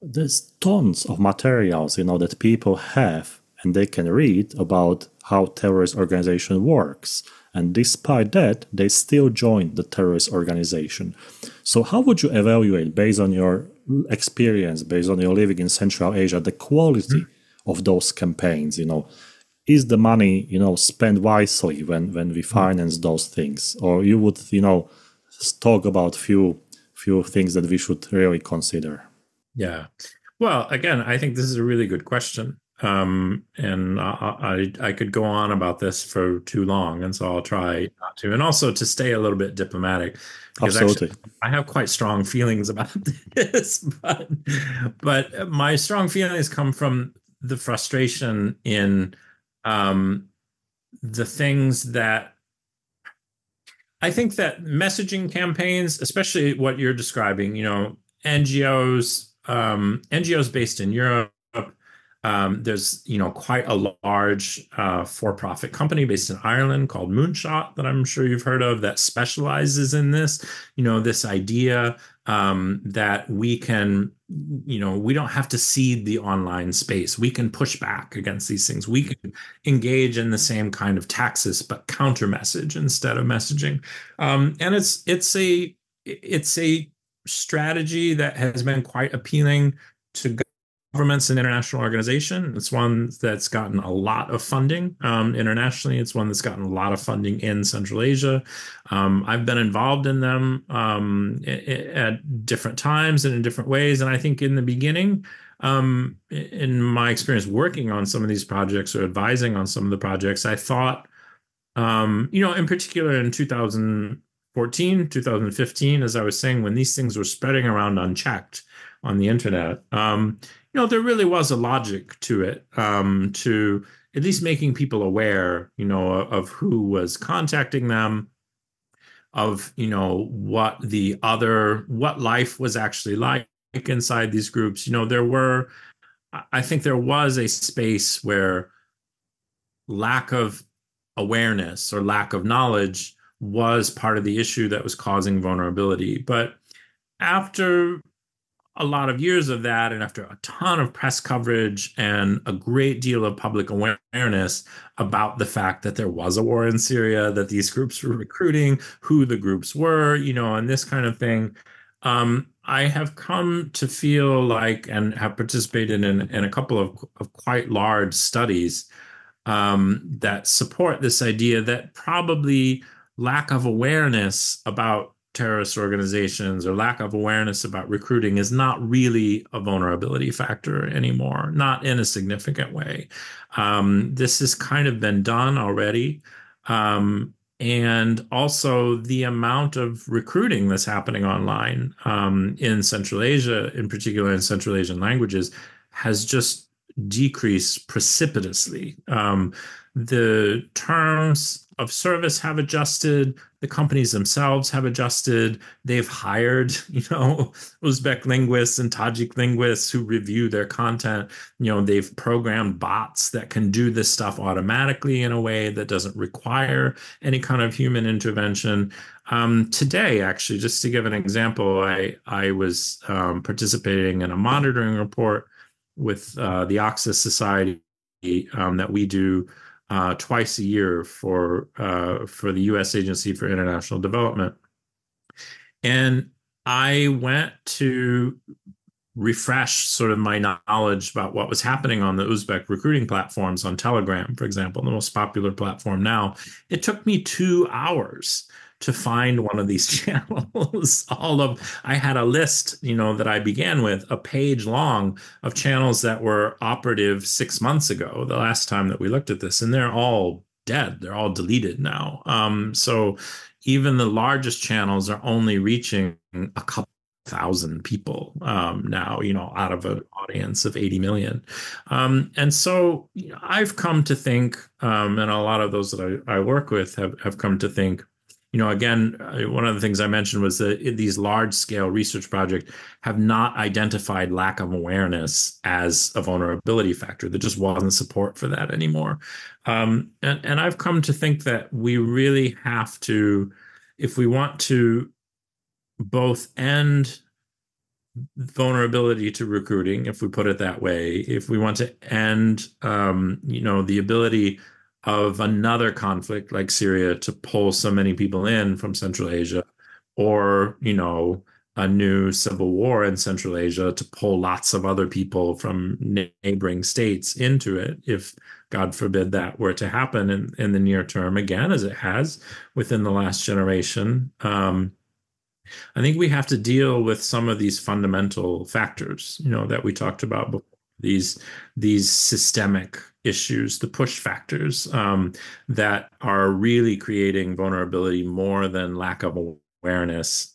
there's tons of materials, that people have and they can read about how terrorist organization works. And despite that, they still join the terrorist organization. So how would you evaluate, based on your experience, based on your living in Central Asia, the quality of those campaigns? Is the money, spent wisely when we finance those things? Or you would, talk about few things that we should really consider? Yeah. Well, again, I think this is a really good question. And I could go on about this for too long, and so I'll try not to. And also to stay a little bit diplomatic, because actually Absolutely. I have quite strong feelings about this, but my strong feelings come from the frustration in um, the things that I think that messaging campaigns, especially what you're describing, NGOs based in Europe. There's, quite a large for-profit company based in Ireland called Moonshot that I'm sure you've heard of that specializes in this. This idea that we don't have to cede the online space. We can push back against these things. We can engage in the same kind of taxis, but counter message instead of messaging. And it's a strategy that has been quite appealing to governments and international organizations. It's one that's gotten a lot of funding internationally. It's one that's gotten a lot of funding in Central Asia. I've been involved in them at different times and in different ways. And I think in the beginning, in my experience working on some of these projects or advising on some of the projects, I thought, in particular in 2014, 2015, as I was saying, when these things were spreading around unchecked on the internet, there really was a logic to it, to at least making people aware, of who was contacting them, of, what life was actually like inside these groups. I think there was a space where lack of awareness or lack of knowledge was part of the issue that was causing vulnerability. But after a lot of years of that, and after a ton of press coverage and a great deal of public awareness about the fact that there was a war in Syria, that these groups were recruiting, who the groups were, and this kind of thing, I have come to feel like, and have participated in a couple of quite large studies that support this idea that probably lack of awareness about terrorist organizations or lack of awareness about recruiting is not really a vulnerability factor anymore, not in a significant way. This has kind of been done already. And also the amount of recruiting that's happening online in Central Asia, in particular in Central Asian languages, has just decreased precipitously. The terms of service have adjusted. The companies themselves have adjusted. They've hired, Uzbek linguists and Tajik linguists who review their content. They've programmed bots that can do this stuff automatically in a way that doesn't require any kind of human intervention. Today, actually, just to give an example, I was participating in a monitoring report with the Oxus Society that we do twice a year for the U.S. Agency for International Development. And I went to refresh sort of my knowledge about what was happening on the Uzbek recruiting platforms on Telegram, for example, the most popular platform now. It took me 2 hours to find one of these channels. I had a list, that I began with, a page long of channels that were operative 6 months ago, the last time that we looked at this, and they're all dead. They're all deleted now. So even the largest channels are only reaching a couple thousand people now, out of an audience of 80 million. And so I've come to think, and a lot of those that I work with have come to think, again, one of the things I mentioned was that these large scale research projects have not identified lack of awareness as a vulnerability factor. There just wasn't support for that anymore. And I've come to think that we really have to, if we want to both end vulnerability to recruiting, if we put it that way, if we want to end, the ability of another conflict like Syria to pull so many people in from Central Asia, or, a new civil war in Central Asia to pull lots of other people from neighboring states into it, if God forbid that were to happen in the near term, again, as it has within the last generation. I think we have to deal with some of these fundamental factors, that we talked about before. these systemic issues, the push factors that are really creating vulnerability more than lack of awareness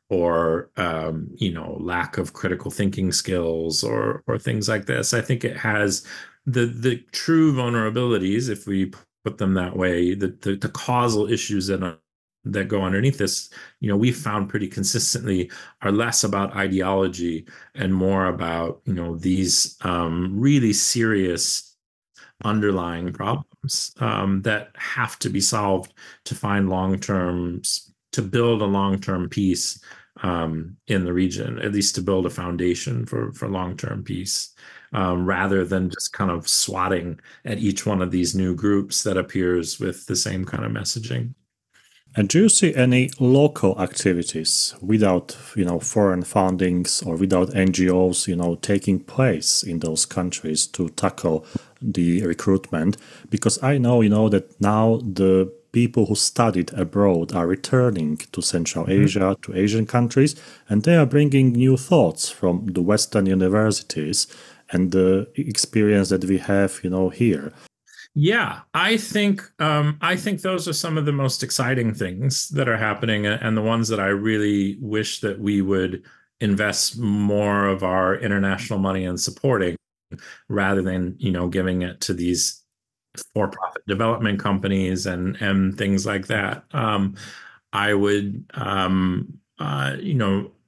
or lack of critical thinking skills or things like this. I think it has the true vulnerabilities, if we put them that way, the causal issues that go underneath this, we've found pretty consistently are less about ideology and more about, these really serious underlying problems that have to be solved to find long-term, to build a long-term peace in the region, at least to build a foundation for long-term peace, rather than just kind of swatting at each one of these new groups that appears with the same kind of messaging. And do you see any local activities without, foreign fundings or without NGOs, taking place in those countries to tackle the recruitment? Because I know, that now the people who studied abroad are returning to Central Asia, to Asian countries, and they are bringing new thoughts from the Western universities and the experience that we have, here. Yeah, I think those are some of the most exciting things that are happening, and the ones that I really wish that we would invest more of our international money in supporting, rather than giving it to these for-profit development companies and things like that. I would,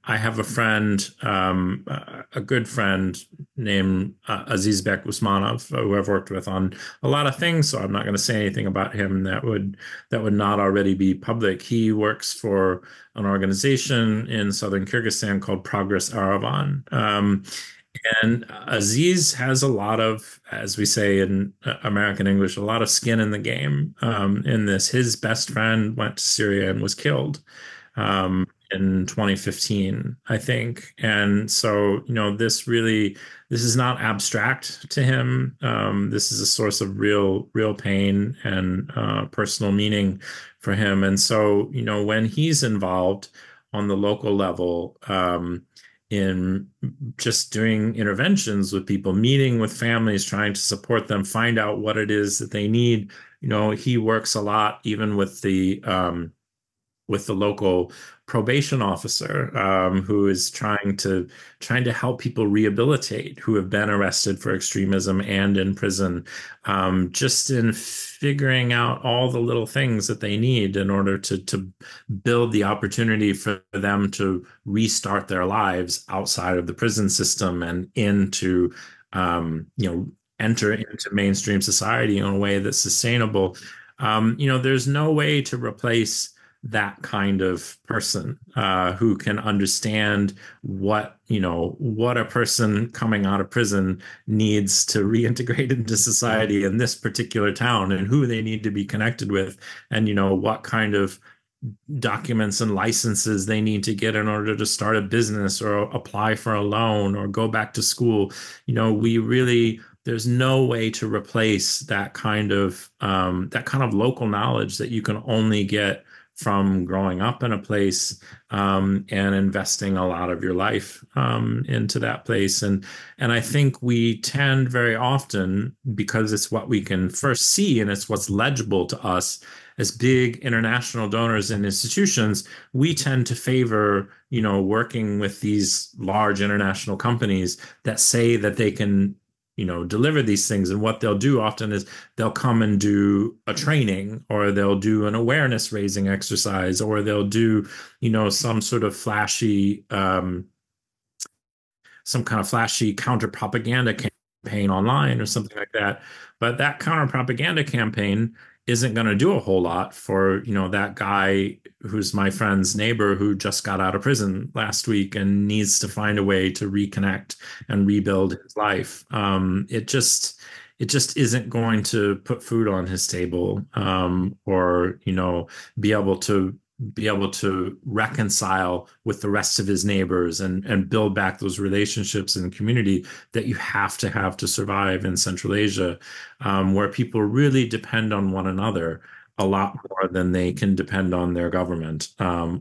I have a friend, a good friend named Azizbek Usmanov, who I've worked with on a lot of things. So I'm not going to say anything about him that would not already be public. He works for an organization in southern Kyrgyzstan called Progress Aravan. And Aziz has a lot of, as we say in American English, a lot of skin in the game in this. His best friend went to Syria and was killed in 2015, I think. And so, this is not abstract to him. This is a source of real pain and personal meaning for him. And so, when he's involved on the local level, in just doing interventions with people, meeting with families, trying to support them, find out what it is that they need. He works a lot even with the local probation officer who is trying to help people rehabilitate who have been arrested for extremism and in prison, just in figuring out all the little things that they need in order to build the opportunity for them to restart their lives outside of the prison system and into enter into mainstream society in a way that's sustainable. There's no way to replace that kind of person who can understand what a person coming out of prison needs to reintegrate into society in this particular town, and who they need to be connected with, and what kind of documents and licenses they need to get in order to start a business or apply for a loan or go back to school. There's no way to replace that kind of local knowledge that you can only get from growing up in a place and investing a lot of your life into that place. And I think we tend very often, because it's what we can first see and it's what's legible to us as big international donors and institutions, we tend to favor, working with these large international companies that say that they can deliver these things. And what they'll do often is they'll come and do a training, or they'll do an awareness raising exercise, or they'll do, some sort of flashy, some kind of flashy counter propaganda campaign online or something like that. But that counter propaganda campaign isn't going to do a whole lot for, that guy who's my friend's neighbor who just got out of prison last week and needs to find a way to reconnect and rebuild his life. It just isn't going to put food on his table, or, be able to reconcile with the rest of his neighbors and build back those relationships in the community that you have to survive in Central Asia, where people really depend on one another a lot more than they can depend on their government,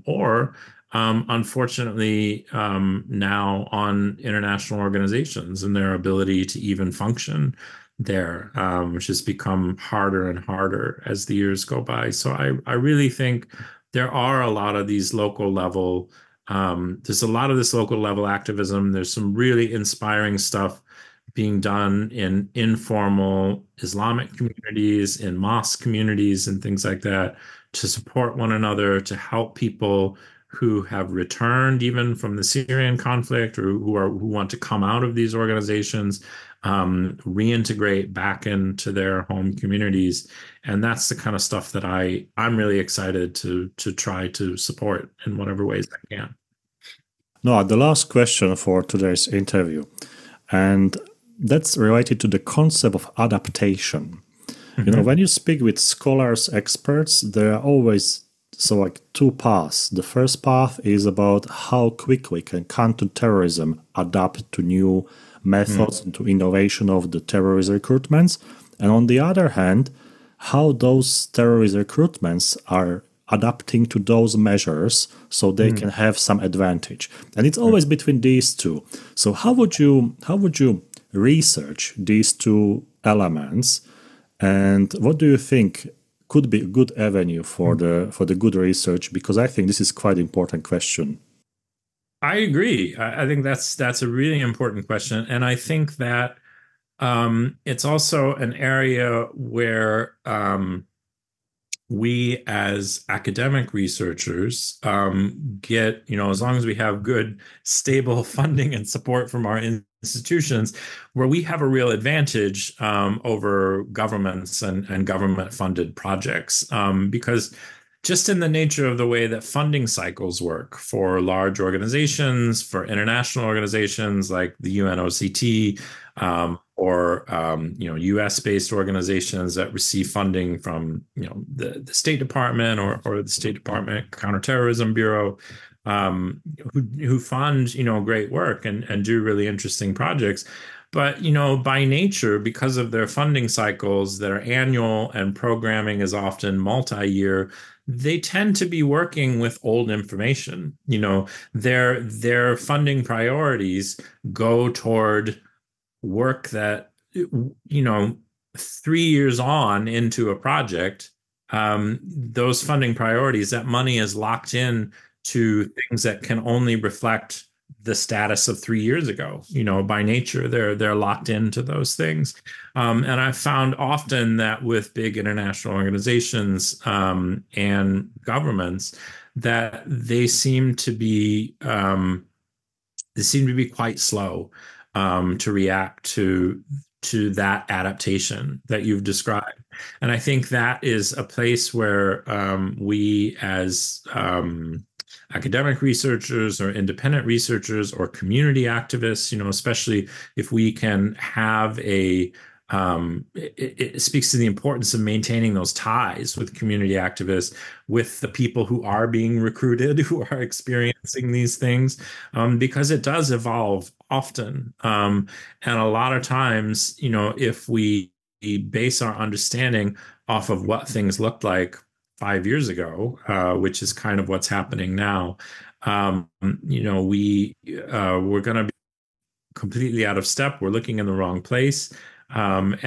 or unfortunately, now on international organizations and their ability to even function there, which has become harder and harder as the years go by. So I really think there are a lot of these local level, there's a lot of this local level activism. There's some really inspiring stuff being done in informal Islamic communities, in mosque communities, and things like that to support one another, to help people who have returned even from the Syrian conflict or who want to come out of these organizations, reintegrate back into their home communities. And that's the kind of stuff that I'm really excited to try to support in whatever ways I can. Now, the last question for today's interview, and that's related to the concept of adaptation. You know, when you speak with scholars, experts, there are always two paths. The first path is about how quickly can counter-terrorism adapt to new methods and to innovation of the terrorist recruitments. And on the other hand, how those terrorist recruitments are adapting to those measures so they can have some advantage. And it's always between these two. So how would you research these two elements? And what do you think could be a good avenue for the good research? Because I think this is quite an important question. I agree. I think that's a really important question, and I think that it's also an area where we as academic researchers get, as long as we have good, stable funding and support from our institutions, where we have a real advantage over governments and government-funded projects, because just in the nature of the way that funding cycles work for large organizations, for international organizations like the UNOCT, or U.S.-based organizations that receive funding from the State Department or the State Department Counterterrorism Bureau, who fund great work and do really interesting projects. But by nature, because of their funding cycles that are annual and programming is often multi-year, they tend to be working with old information. Their funding priorities go toward work that 3 years on into a project, those funding priorities, that money is locked in to things that can only reflect the status of 3 years ago. By nature, they're locked into those things. And I've found often that with big international organizations and governments, that they seem to be quite slow to react to that adaptation that you've described. And I think that is a place where we as academic researchers or independent researchers or community activists, especially if we can have it speaks to the importance of maintaining those ties with community activists, with the people who are being recruited, who are experiencing these things, because it does evolve often. And a lot of times, if we base our understanding off of what things looked like 5 years ago, which is kind of what's happening now, we're going to be completely out of step. We're looking in the wrong place. And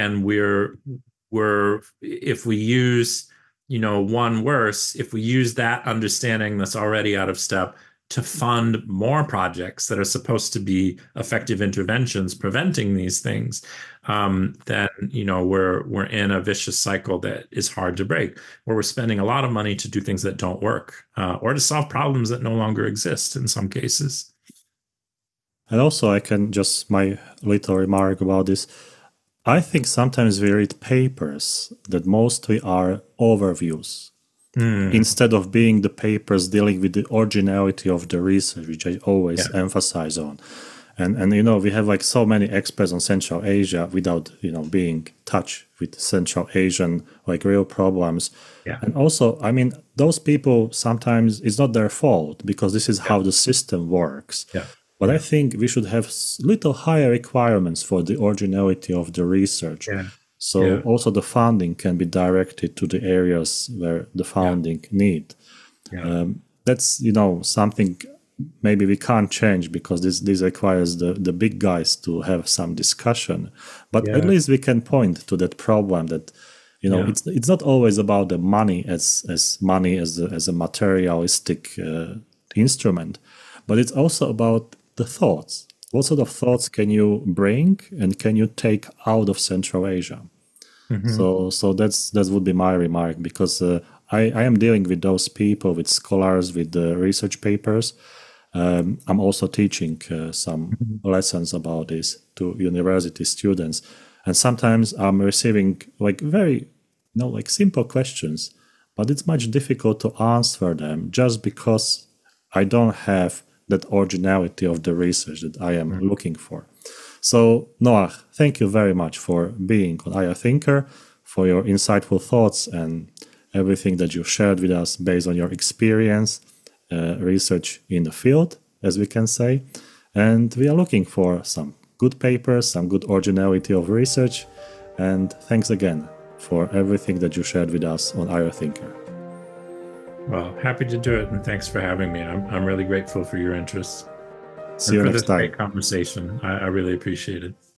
if we use, if we use that understanding that's already out of step to fund more projects that are supposed to be effective interventions preventing these things, then we're in a vicious cycle that is hard to break, where we're spending a lot of money to do things that don't work, or to solve problems that no longer exist in some cases. And also, I can just my little remark about this. I think sometimes we read papers that mostly are overviews instead of being the papers dealing with the originality of the research, which I always emphasize on. And we have like so many experts on Central Asia without being touched with Central Asian like real problems. Yeah. And also, I mean, those people sometimes it's not their fault because this is how the system works. Yeah. But I think we should have little higher requirements for the originality of the research. Yeah. So also the funding can be directed to the areas where the funding need. Yeah. that's something maybe we can't change, because this requires the big guys to have some discussion. But at Yeah. least we can point to that problem that Yeah. it's not always about the money as money as a materialistic instrument, but it's also about the thoughts. What sort of thoughts can you bring and can you take out of Central Asia? Mhm. So that would be my remark, because I am dealing with those people, with scholars, with the research papers. I'm also teaching some Mhm. lessons about this to university students, and sometimes I'm receiving like very like simple questions, but it's much difficult to answer them just because I don't have that originality of the research that I am looking for. So, Noah, thank you very much for being on IR Thinker, for your insightful thoughts and everything that you shared with us based on your experience, research in the field, as we can say. And we are looking for some good papers, some good originality of research. And thanks again for everything that you shared with us on IR Thinker. Well, happy to do it, and thanks for having me. I'm really grateful for your interest See and you for next this time. great conversation. I really appreciate it.